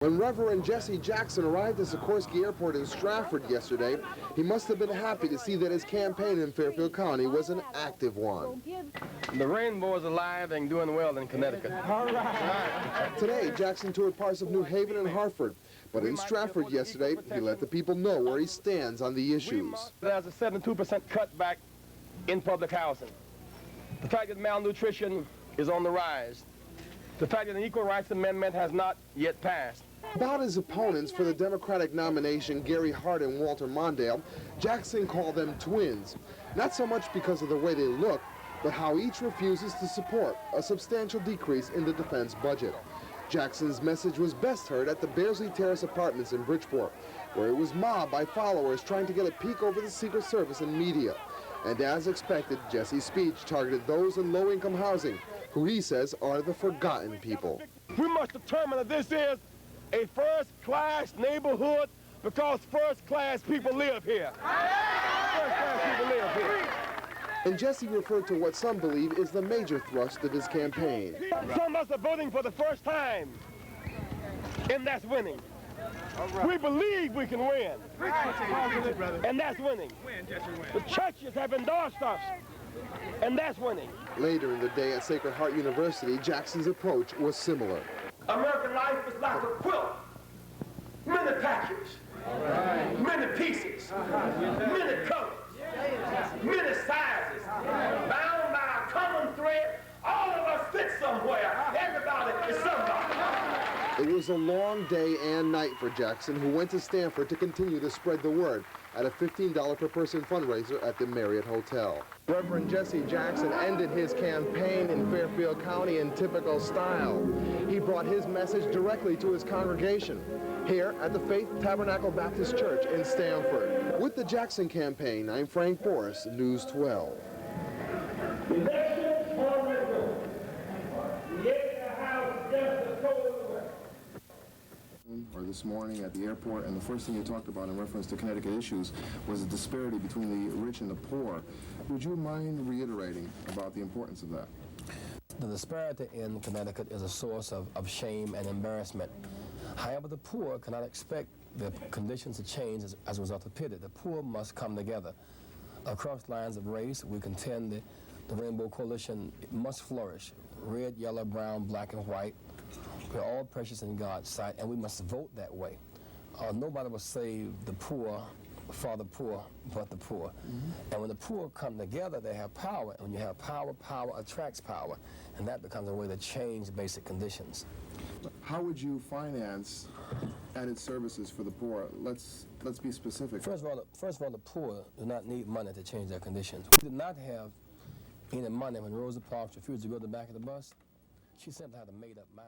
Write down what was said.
When Reverend Jessie Jackson arrived at Sikorsky Airport in Stratford yesterday, he must have been happy to see that his campaign in Fairfield County was an active one. The rainbow is alive and doing well in Connecticut. All right. Today, Jackson toured parts of New Haven and Hartford, but in Stratford yesterday, he let the people know where he stands on the issues. There's a 72% cutback in public housing. The fact that malnutrition is on the rise. The fact that an Equal Rights Amendment has not yet passed. About his opponents for the Democratic nomination, Gary Hart and Walter Mondale, Jackson called them twins. Not so much because of the way they look, but how each refuses to support a substantial decrease in the defense budget. Jackson's message was best heard at the Bearsley Terrace Apartments in Bridgeport, where it was mobbed by followers trying to get a peek over the Secret Service and media. And as expected, Jessie's speech targeted those in low-income housing, who he says are the forgotten people. We must determine that this is a first-class neighborhood because first-class people live here. First-class people live here. And Jessie referred to what some believe is the major thrust of his campaign. Some of us are voting for the first time, and that's winning. We believe we can win, and that's winning. The churches have endorsed us, and that's winning. Later in the day at Sacred Heart University, Jackson's approach was similar. American life is like a quilt. Many patches, many pieces, many colors, many sizes, bound by a common thread. All of us fit somewhere. Everybody is somebody. It was a long day and night for Jackson, who went to Stanford to continue to spread the word at a $15 per person fundraiser at the Marriott Hotel. Reverend Jessie Jackson ended his campaign in Fairfield County in typical style. He brought his message directly to his congregation here at the Faith Tabernacle Baptist Church in Stanford. With the Jackson campaign, I'm Frank Forrest, News 12. Or this morning at the airport, and the first thing you talked about in reference to Connecticut issues was the disparity between the rich and the poor. Would you mind reiterating about the importance of that? The disparity in Connecticut is a source of shame and embarrassment. However, the poor cannot expect the conditions to change as a result of pity. The poor must come together. Across lines of race, we contend the Rainbow Coalition must flourish. Red, yellow, brown, black, and white. We're all precious in God's sight, and we must vote that way. Nobody will save the poor for the poor but the poor. Mm-hmm. And when the poor come together, they have power. And when you have power, power attracts power. And that becomes a way to change basic conditions. How would you finance added services for the poor? Let's be specific. First of all, the poor do not need money to change their conditions. We did not have any money when Rosa Parks refused to go to the back of the bus. She simply had a made-up mind.